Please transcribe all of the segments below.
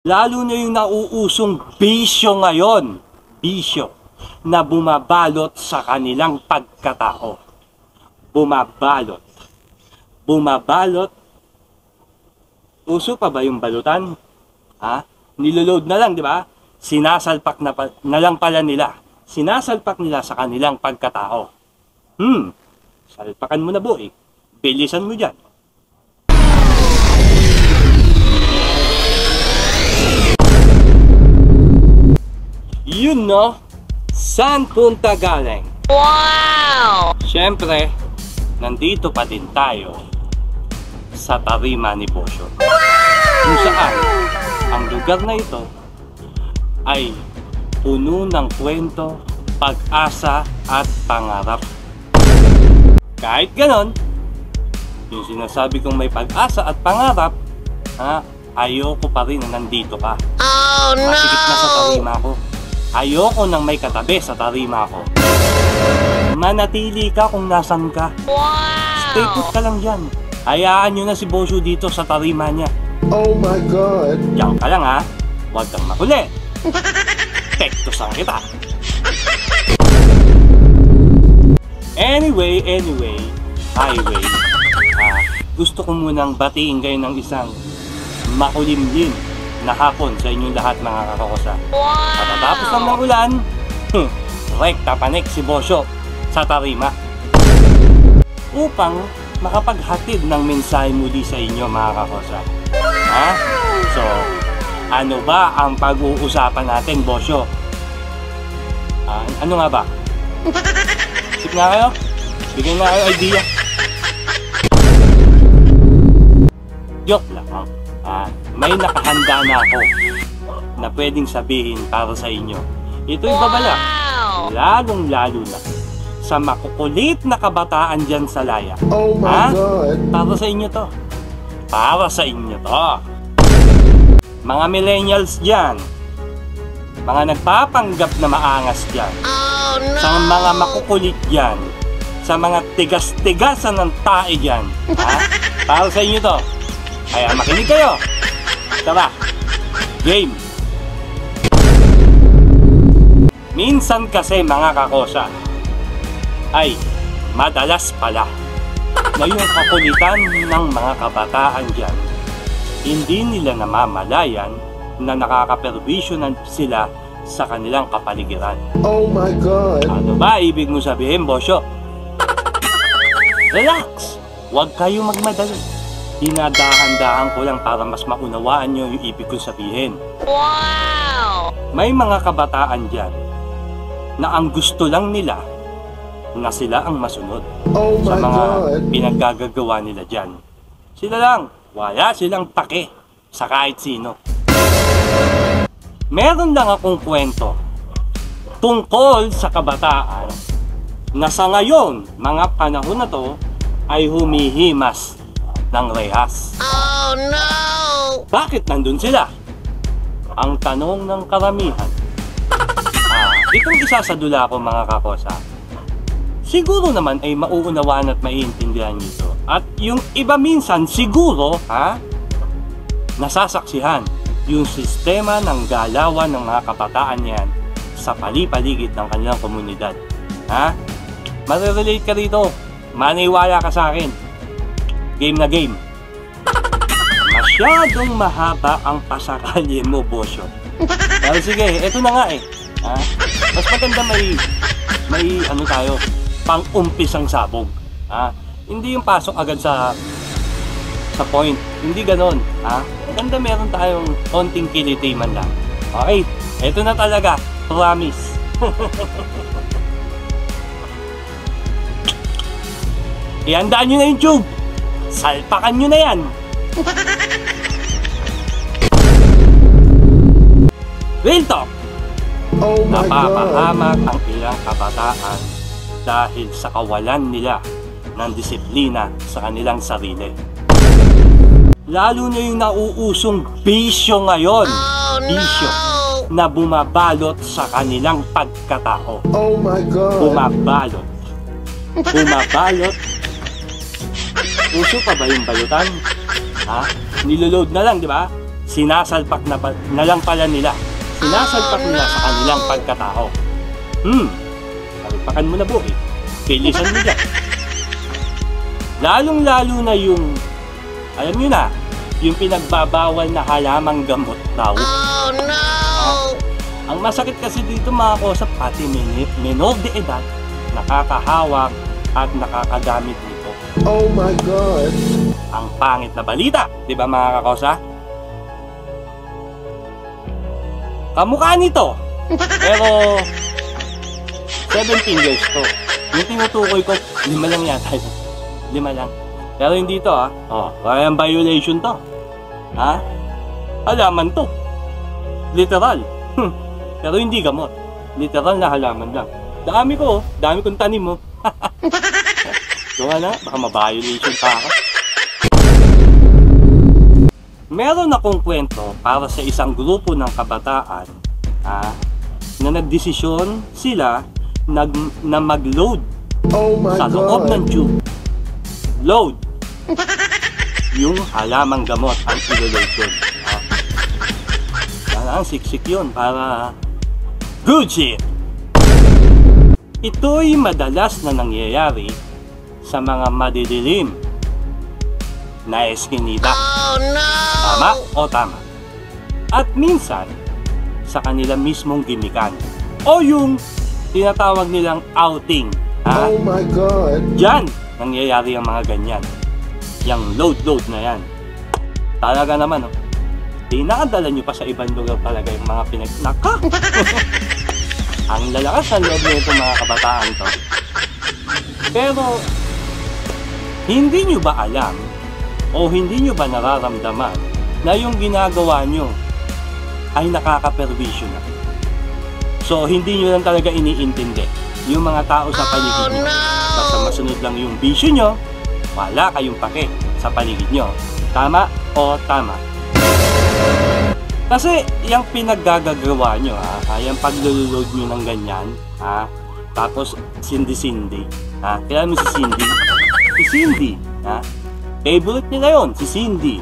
Lalo na yung nauusong bisyo ngayon. Bisyo na bumabalot sa kanilang pagkatao. Bumabalot. Bumabalot. Uso pa ba yung balutan? Ha? Niloload na lang, di ba? Sinasalpak na lang pala nila. Sinasalpak nila sa kanilang pagkatao. Salpakan mo na, boy. Bilisan mo dyan. Yun, no? Saan punta galing? Wow! Siyempre, nandito pa din tayo sa tarima ni Bosyo. Kung saan, ang lugar na ito ay puno ng kwento, pag-asa at pangarap. Kahit ganon, yung sinasabi kong may pag-asa at pangarap, ayoko pa rin na nandito ka. Oh no! Masigit na sa tarima ko. Ayoko nang may katabi sa tarima ko. Manatili ka kung nasan ka. Wow! Stay put ka lang dyan. Hayaan nyo na si Bosyo dito sa tarima niya. Oh my God! Diyan ka lang, ha. Huwag kang makulit. Tektosan kita. Anyway, highway. Gusto ko munang batiin kayo ng isang makulimlim na hapon sa inyong lahat, mga kakakosa. Wow! Katatapos lang ng ulan, rekta panik si Bosyo sa tarima upang makapaghatid ng mensahe muli sa inyo, mga kakosa. So, ano ba ang pag-uusapan natin, Bosyo? Ano nga ba? Sip nga kayo? Bigyan nga kayo idea. Joke lang. May nakahanda na ako na pwedeng sabihin para sa inyo. Ito'y babala. Lalong-lalo na sa makukulit na kabataan dyan sa laya. Oh my God! Para sa inyo to. Para sa inyo to. Mga millennials dyan. Mga nagpapanggap na maangas dyan. Oh no! Sa mga makukulit dyan. Sa mga tigas-tigasan ng tae dyan. Para sa inyo to. Kaya makinig kayo. Tara, game. Minsan kasi, mga kakosa, ay madalas pala na yung kakulitan ng mga kabataan dyan, hindi nila namamalayan na nakakaperbisyo na sila sa kanilang kapaligiran. Oh my God! Ano ba ibig mo sabihin, Bosyo? Relax! Huwag kayo magmadali. Dinadahan-dahan ko lang para mas maunawaan nyo yung ibig kong sabihin. Wow! May mga kabataan dyan na ang gusto lang nila na sila ang masunod Oh sa my mga God! pinaggagawa nila dyan. Sila lang, wala silang pake sa kahit sino. Meron lang akong kwento tungkol sa kabataan na sa ngayon, mga panahon na to, ay humihimas ng rehas. Oh no! Bakit nandun sila? Ang tanong ng karamihan. Itong isa sa dula ko, mga kakosa, siguro naman ay mauunawaan at maiintindihan nito. At yung iba minsan siguro, nasasaksihan yung sistema ng galawan ng mga kabataan yan sa palipaligid ng kanilang komunidad. Marirelate ka rito. Maniwala ka sa akin. Game na game. Masyadong mahaba ang pasakalye mo, Bosyo. Pero sige, eto na nga eh. Mas maganda may ano tayo, pang-umpisang sabog. Hindi yung pasok agad sa point. Hindi ganon. Maganda meron tayong konting kilitiman lang. Okay, eto na talaga. Promise. Ihandaan nyo na yung tube. Salpakan nyo na yan. Real talk. Oh my God! Napapahamak ang ilang kabataan dahil sa kawalan nila ng disiplina sa kanilang sarili. Lalo na yung nauusong bisyo ngayon. Oh no! Bisyo na bumabalot sa kanilang pagkatao. Oh my God! Bumabalot. Bumabalot. Uso pa ba yung balutan? Niloload na lang, di ba? sinasalpak na lang pala nila. Sinasalpak nila sa kanilang pagkatao. Salpakan mo na buhay. Pilisan mo dyan. Lalong-lalo na yung, alam nyo na, yung pinagbabawal na halamang gamot daw. Oh no! Ang masakit kasi dito mga kosap, pati menor de edad, nakakahawak at nakakagamit nito. Oh my God! Ang pangit na balita, di ba mga kakosa? Kamukha nito, pero 17 years to. Yung tinutukoy ko, 5 lang yata. 5 lang. Pero hindi to kaya violation to. Ha? Halaman to. Literal. Pero hindi gamot. Literal na halaman lang. Dami kong tanim mo. So na, baka ma-violation pa ako. Meron akong kwento para sa isang grupo ng kabataan na nagdesisyon sila na mag-load sa loob ng tube. Load. Yung halamang gamot ang ilo-load yun. Ang siksik yun para good shit. Ito'y madalas na nangyayari sa mga madidilim na eskinita. Oh no! Tama o tama? At minsan, sa kanila mismong gimikan o yung tinatawag nilang outing. Oh my God! Diyan, nangyayari ang mga ganyan. Yung load na yan. Talaga naman, dinadala nyo pa sa ibang lugar talaga yung mga naka! Ang lalakas sa loob nito mga kabataan to. Pero, hindi nyo ba alam o hindi nyo ba nararamdaman na yung ginagawa nyo ay nakakaperwisyo na? So, hindi nyo lang talaga iniintindi yung mga tao sa paligid nyo. Basta masunod lang yung bisyo nyo, wala kayong pake sa paligid nyo. Tama o tama? Kasi yung pinaggagawa nyo, yung paglululod nyo ng ganyan, tapos sindi-sindi, kailan mo si Cindy? Si Cindy, favorite nila yun, si Cindy,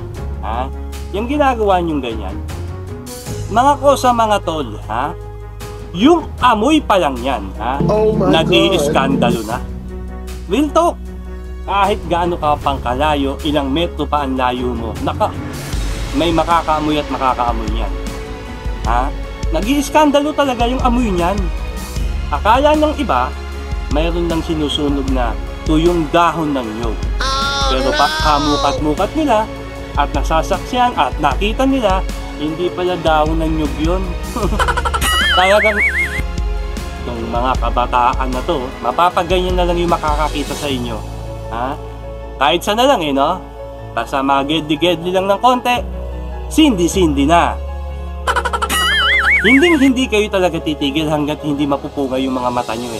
yung ginagawa nyo ganyan, mga kosa mga tol, yung amoy pa lang yan, Oh my nag-iiskandalo na. Real talk, kahit gaano ka pang kalayo, ilang metro pa ang layo mo, may makakaamoy at makakaamoy yan. Nag-iiskandalo talaga yung amoy niyan. Akala ng iba, mayroon lang sinusunog na tuyong dahon ng nyog. Pero kamukat-mukat nila at nasasaksiyan at nakita nila, hindi pala dahon ng nyog yun. Talagang itong mga kabataan na to, mapapaganyan na lang yung makakakita sa inyo. Kahit sana lang no? Basta magedli-gedli lang ng konti, sindi-sindi na. Hindi kayo talaga titigil hanggat hindi mapupungay yung mga mata nyo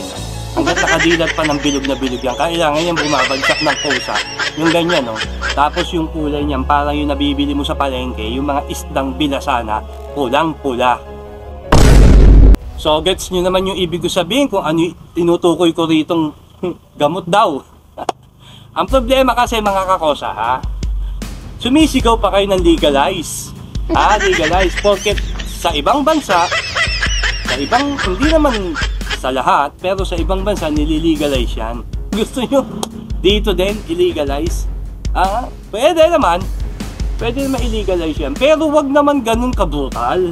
hanggat nakadilat pa ng bilog na bilog yan. Kailangan yan bumabagsak ng pusa. Yung ganyan Tapos yung kulay niyan parang yung nabibili mo sa palengke, yung mga isdang bilasana, pulang-pula. So gets nyo naman yung ibig ko sabihin kung ano tinutukoy ko ritong gamot daw. Ang problema kasi mga kakosa sumisigaw pa kayo ng legalize. Legalize. Porket sa ibang bansa, hindi naman sa lahat, pero sa ibang bansa nililegalize yan. Gusto nyo dito din illegalize? Pwede naman i-legalize yan. Pero wag naman ganun kabrutal.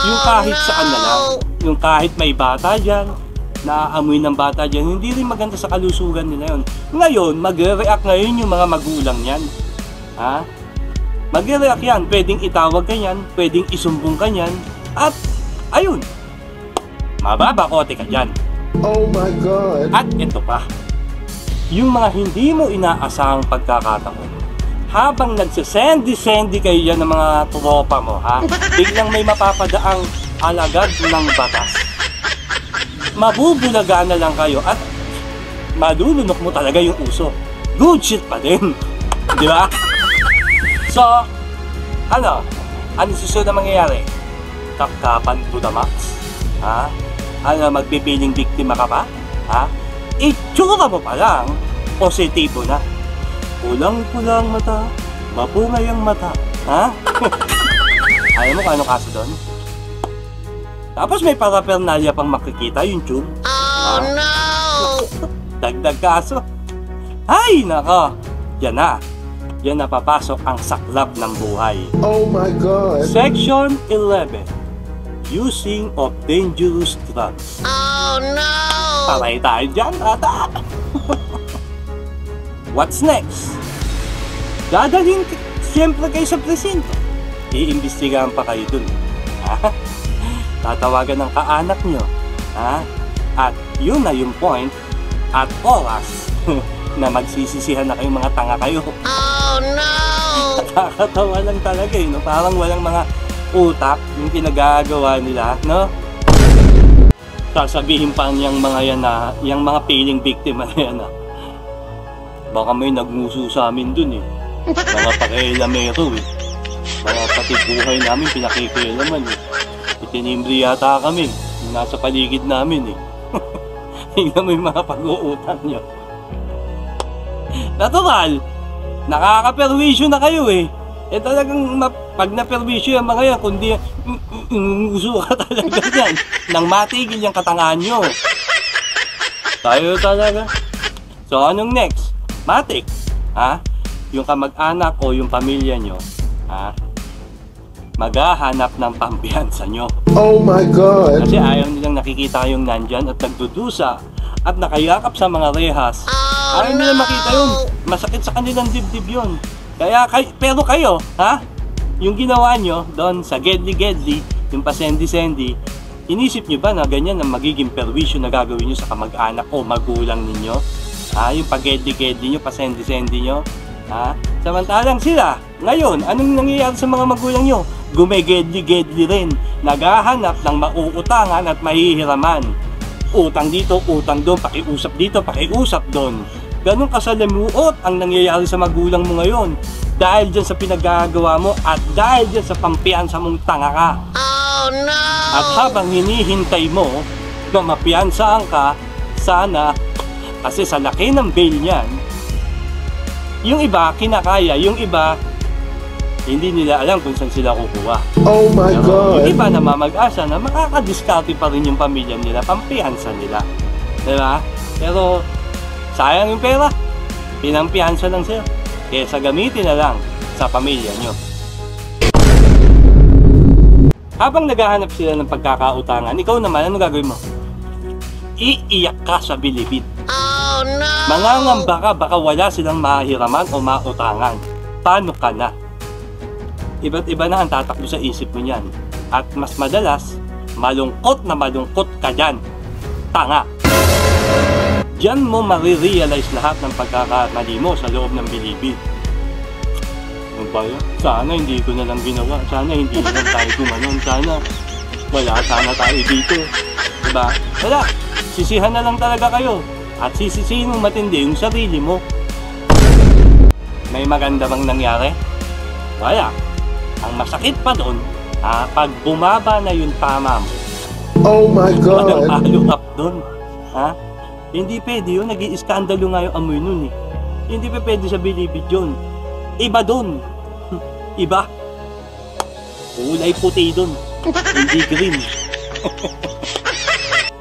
Yung kahit saan na lang. Yung kahit may bata dyan, naaamoy ng bata dyan, hindi rin maganda sa kalusugan nila yun. Ngayon, magre-react ngayon yung mga magulang yan. Magre-react yan, pwedeng itawag ka yan, pwedeng isumbong ka yan, at ayun, mababakote ka dyan. Oh my God! At ito pa, yung mga hindi mo inaasahang pagkakataon, habang nagsisendi-sendi kayo yan ng mga tropa mo, biglang may mapapadaang alagad ng batas. Mabubulaga na lang kayo at malulunok mo talaga yung uso. Good shit pa din. Di ba? So, ano susunod na mangyayari? Kapkapan to the max? Magbibiling biktima ka pa? Itsura mo pa lang, positibo na. Pulang-pulang mata, mapungay ang mata. Alam mo kung ano kaso doon? Tapos may paraphernalia pang makikita yung tube. Oh no! Dagdag kaso. Ay, nako. Yan na. Yan na papasok ang saklap ng buhay. Oh my God. Section 11. Using of dangerous drugs. Oh no! Paray tayo dyan, ata. What's next? Dadalhin siyempre kayo sa presinto. Iimbestigahan pa kayo dun. Ha? Tatawagan ng kaanak nyo. Ha? At yun na yung point at oras na magsisisihan na kayong mga tanga kayo. Oh no! Nakakatawa lang talaga no? Parang walang mga utak yung pinagagawa nila, no? Sasabihin pa niyang mga yan na, yung mga piling biktima na yan na, baka may nagnguso sa amin dun eh. Mga pakialamero eh. Mga pati buhay namin pinakikialaman eh. Itinimbre yata kami, nasa paligid namin eh. Hingga mo yung mga pag-uutang nyo. Natural, nakaka-perwisyo na kayo eh. Eh talagang pag na-perwisyo yung mga yan, kundi uso ka talaga yan, nang matigil yung katangahan nyo. Tayo talaga. So anong next? Matik, ha? Yung kamag-anak o yung pamilya nyo, ha? Maghahanap ng pampiyansa nyo. Oh my God. Kasi ayaw nilang nakikita kayong nandyan at nagdudusa at nakayakap sa mga rehas. Ayaw nila makita yun. Masakit sa kanilang dibdib yun. Kaya, pero kayo, ha? Yung ginawa nyo doon sa gedli-gedli, yung pasendi-sendi, inisip nyo ba na ganyan ang magiging perwisyo na gagawin nyo sa kamag-anak o magulang ninyo? Ha? Yung pag-gedli-gedli nyo, pasendi-sendi nyo? Ha? Samantalang sila, ngayon, anong nangyayari sa mga magulang nyo? Gumegedli-gedli rin, naghahanap ng mauutangan at mahihiraman. Utang dito, utang doon, pakiusap dito, pakiusap doon. Ganong kasalamuot ang nangyayari sa magulang mo ngayon dahil dyan sa pinagagawa mo at dahil dyan sa pampiyansa mong tanga ka. Oh no! At habang hinihintay mo na mapiyansaan ka, sana, kasi sa laki ng bail niyan, yung iba kinakaya, yung iba hindi nila alam kung saan sila kukuha. Oh my Pero yung God. iba na mamag-asa na makakadiskarte pa rin yung pamilya nila, pampiyansa nila. Diba? Pero sayang yung pera, pinampiyansa lang sila. Kesa gamitin na lang sa pamilya nyo. Habang naghahanap sila ng pagkakautangan, ikaw naman, ano gagawin mo? Iiyak ka sa bilibid. Oh no! Mangangamba ka, baka wala silang mahiraman o mautangan. Paano ka na? Iba't iba na ang tatakbo sa isip mo niyan. At mas madalas, malungkot na malungkot ka dyan. Tanga! Diyan mo marirealize lahat ng pagkakamali mo sa loob ng bilibid. Ano ba yun? Sana hindi ko na lang ginawa. Sana hindi na lang tayo gumanon. Sana tayo dito. Diba? Wala. Sisihan na lang talaga kayo. At sisisihin mo matindi yung sarili mo. May maganda bang nangyari? Wala. Ang masakit pa doon, pag bumaba na yung tama mo, Oh my walang God. follow-up doon. Ha? Hindi pwede yun. Nag-i-skandalo nga yung amoy nun eh. Hindi pa pwede sa bilibid yun. Iba doon. Iba. Kulay puti doon. Hindi green.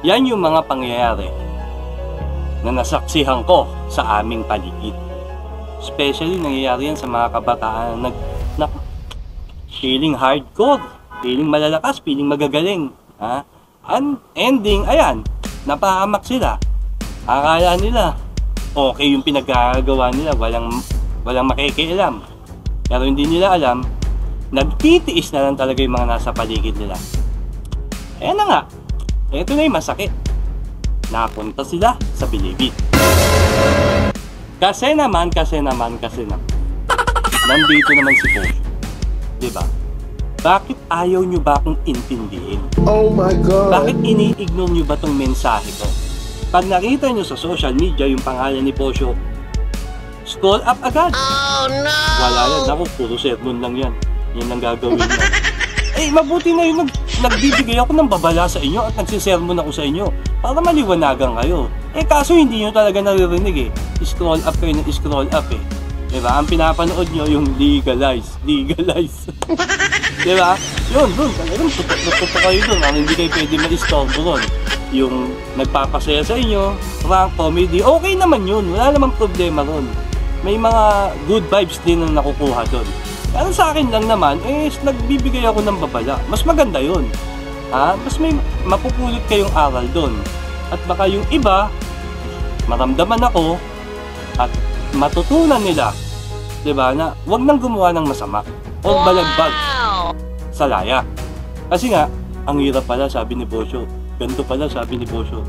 Yan yung mga pangyayari na nasaksihan ko sa aming paligid. Especially nangyayari yan sa mga kabataan na feeling hardcore, feeling malalakas, feeling magagaling. Ha? Ang ending, ayan, napahamak sila. Akala nila, okay yung pinagkagawa nila, walang makikialam. Pero hindi nila alam, nagtitiis na lang talaga yung mga nasa paligid nila. Ayan na nga, ito na yung masakit. Napunta sila sa bilibid. Kasi naman, nandito naman si Porsche. Diba? Bakit ayaw nyo ba akong intindihin? Oh my God. Bakit ini-ignore nyo ba tong mensahe ko? Pag nakita nyo sa social media yung pangalan ni Porsche, scroll up agad. Oh no! Wala yan. Ako, puro sermon lang yan. Yan ang gagawin mo. Eh, mabuti na yung nagbibigay ako ng babala sa inyo at nagsisermon ako sa inyo para maliwanagan kayo. Eh, kaso hindi nyo talaga naririnig eh. Scroll up kayo ng scroll up eh. Diba? Ang pinapanood nyo yung legalize. Diba? Yun, doon, talagang tutok kayo doon. Ang hindi kayo pwede ma-istorbo doon. Yung nagpapasaya sa inyo, prank, comedy, okay naman yun. Wala namang problema doon. May mga good vibes din na nakukuha doon. Pero sa akin lang naman, nagbibigay ako ng babala. Mas maganda yun. Mas may mapupulot kayong aral doon. At baka yung iba, maramdaman ako, at matutunan nila, diba, na huwag nang gumawa ng masama o balagbag sa laya. Kasi nga, ang hirap pala, sabi ni Bosyo. Ganito pala, sabi ni Bosyo.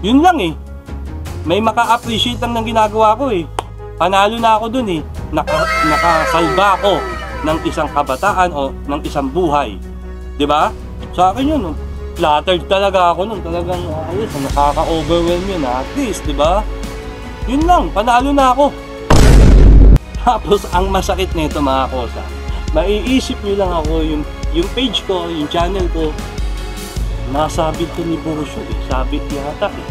Yun lang eh. May maka-appreciate lang ng ginagawa ko eh. Panalo na ako dun eh. Nakasalba ako ng isang kabataan o ng isang buhay. Diba? Sa akin yun, flattered talaga ako nun. Talagang ayos, nakaka-overwhelm yun at least, diba? Yun lang, panalo na ako. Tapos ang masakit nito mga kosa, maiisip nyo lang ako yung page ko, yung channel ko, nasabi to ni Bosyo eh. Sabi yata eh.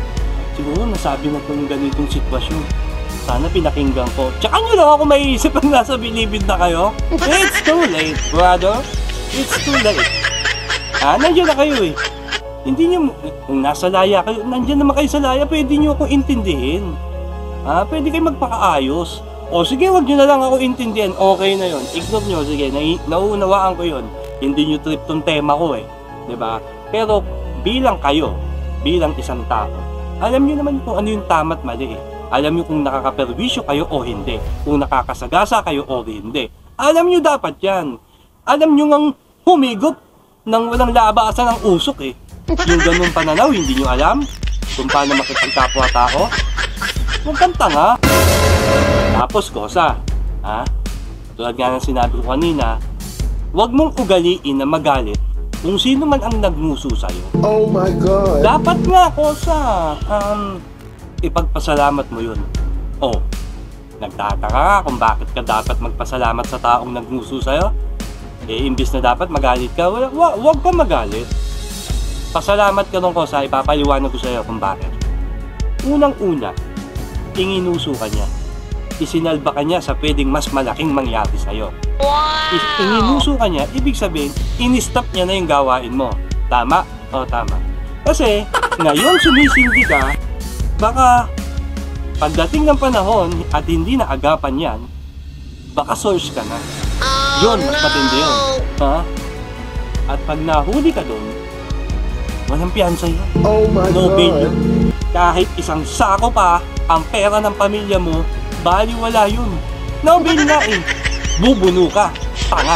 Siguro nasabi na kung ganitong sitwasyon. Sana pinakinggan ko. Tsaka nyo lang ako maiisip ang nasa bilibid na kayo. It's too late, brother. It's too late. Nandiyan na kayo eh. Hindi nyo, kung nasa laya kayo, nandiyan naman kayo sa laya, pwede nyo akong intindihin. Pwede kayo magpakaayos. O sige, wag nyo na lang ako intindihan. Okay na yon. Ignore nyo, sige. Nauunawaan ko yon. Hindi nyo trip tong tema ko eh. Diba? Pero bilang kayo, bilang isang tao, alam nyo naman kung ano yung tama at mali eh. Alam nyo kung nakakaperwisyo kayo o hindi. Kung nakakasagasa kayo o hindi. Alam nyo dapat yan. Alam nyo ngang humigop nang walang labasan ng usok eh. Yung ganung pananaw, hindi nyo alam kung paano makipagkapwa-tao. Huwag kang tanga. Tapos kosa, tulad nga ng sinabi ko kanina, huwag mong ugaliin na magalit kung sino man ang nagmuso sa'yo. Oh my God. Dapat nga kosa, ipagpasalamat mo yun. Nagtataka ka kung bakit ka dapat magpasalamat sa taong nagmuso sa'yo? Imbis na dapat magalit ka, wag ka magalit. Pasalamat ka nung kosa, ipapaliwanag ko sa'yo kung bakit. Unang-una, inginuso ka niya. Isinalba ka niya sa pwedeng mas malaking mangyari sa'yo. Inginuso ka niya, ibig sabihin, in-stop niya na yung gawain mo. Tama? O tama. Kasi, ngayon sumisindi ka, baka pagdating ng panahon at hindi na agapan yan, baka source ka na. Yun, mas matindi yun. At pag nahuli ka doon, walang piyansa yun. Oh my No bail God. yun. Kahit isang sako pa, ang pera ng pamilya mo, baliwala yun. No bail nga eh. Bubuno ka. Tanga.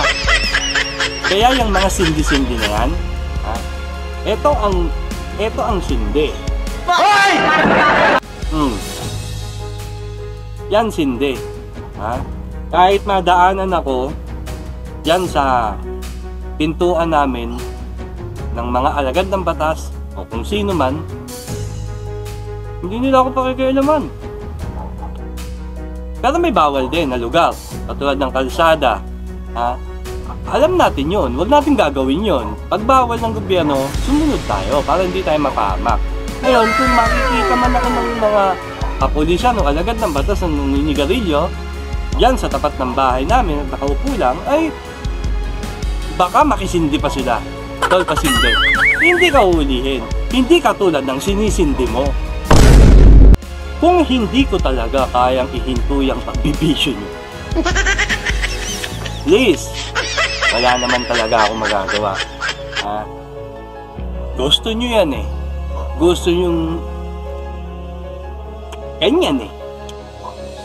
Kaya yung mga sindi-sindi na yan, ito ang sindi. Yan sindi. Kahit madaanan ako, yan sa pintuan namin ng mga alagad ng batas o kung sino man, hindi nila ako pakikialaman. Pero may bawal din na lugar, katulad ng kalsada. Alam natin yon, huwag natin gagawin yon. Pag bawal ng gobyerno, sumunod tayo para hindi tayo mapahamak. Ngayon, kung makikita man ako ng mga kapulisan o alagad ng batas na naninigarilyo, yan sa tapat ng bahay namin at nakaupo lang, ay baka makisindi pa sila. Tol, pasindi. Hindi ka ulihin. Hindi katulad ng sinisindi mo. Kung hindi ko talaga kayang ihinto yung pagbibisyo nyo, please, wala naman talaga ako magagawa. Gusto nyo yan eh. Gusto nyo ganyan eh.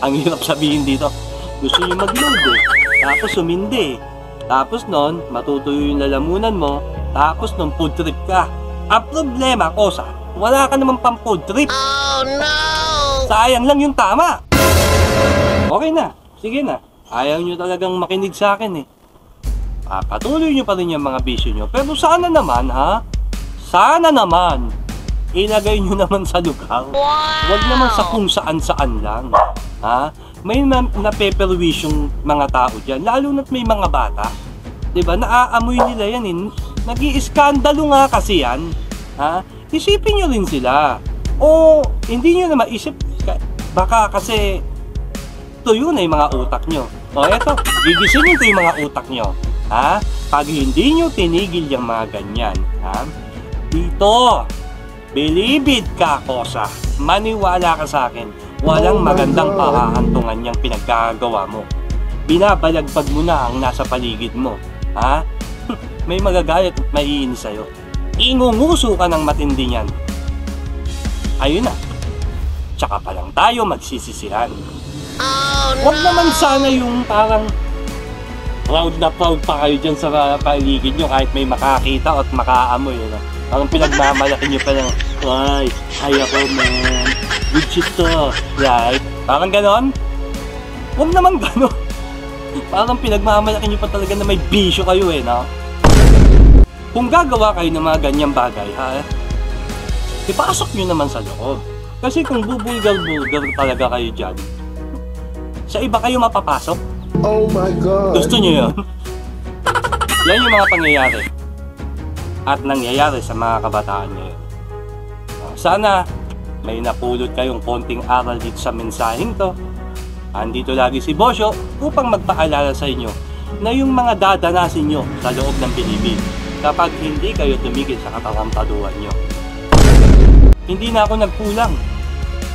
Ang hirap sabihin dito. Gusto nyo mag-load eh. Tapos sumindi eh. Tapos nun, matutuyo yung lalamunan mo. Tapos nun, food trip ka. Ang problema, kosa, wala ka naman pang food trip. Oh no! Sayang lang yung tama. Okay na. Sige na. Ayaw nyo talagang makinig sa akin eh. Patuloy nyo pa rin yung mga bisyo nyo. Pero sana naman sana naman, ilagay nyo naman sa lugar. Huwag naman sa kung saan-saan lang. May napeperwish yung mga tao dyan. Lalo na't may mga bata. Diba? Naaamoy nila yan eh. Nag-iiskandalo nga kasi yan. Isipin nyo rin sila. O hindi nyo na maisip. Baka kasi tuyo na yung mga utak nyo. O eto, gigisingin ko yung mga utak nyo. Ha? Pag hindi nyo tinigil yung mga ganyan, ha? Dito, bilibid ka, Kosa. Maniwala ka sa akin. Walang Oh my magandang God. pakahantungan yung pinagkagawa mo. Binabalagbag mo na ang nasa paligid mo. Ha? May magagalit at maiinis sa'yo. Ingunguso ka ng matindi niyan. Ayun na. Tsaka pa lang tayo magsisisihan. Oh Huwag no! naman sana yung parang proud na proud pa kayo dyan sa paligid nyo kahit may makakita at makaamoy. Ano? Parang pinagmamalaki nyo pa lang, ay ako man, good shit to, right? Parang ganon? Huwag naman ganon. Parang pinagmamalaki nyo pa talaga na may bisyo kayo no? Kung gagawa kayo ng mga ganyang bagay, ha? Ipasok nyo naman sa loob. Kasi kung bubulgar-bulgar talaga kayo dyan, sa iba kayo mapapasok. Oh my God. Gusto nyo yun? Yan yung mga pangyayari at nangyayari sa mga kabataan ngayon. Sana may napulot kayong konting aral dito sa mensaheng to. Andito lagi si Bosyo upang magpaalala sa inyo na yung mga dadanasin nyo sa loob ng Bilibid kapag hindi kayo tumigil sa katarantaduhan nyo. Hindi na ako nagkulang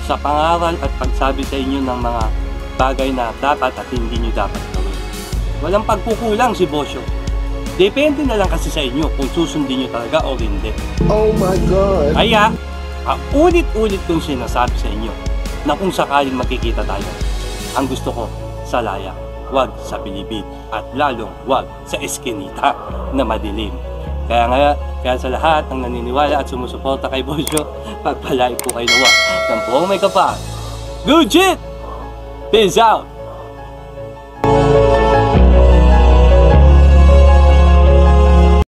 sa pangaral at pagsabi sa inyo ng mga bagay na dapat at hindi nyo dapat gawin. Walang pagkukulang si Bosyo. Depende na lang kasi sa inyo kung susundin nyo talaga o hindi. Oh my God. Kaya, ulit-ulit kong sinasabi sa inyo na kung sakaling makikita tayo, ang gusto ko sa laya, wag sa Bilibid at lalong wag sa eskinita na madilim. Kaya sa lahat ng naniniwala at sumusuporta kay Bosyo, pagpalain po kayo nawa ng buong may kapal. Good shit! Peace out!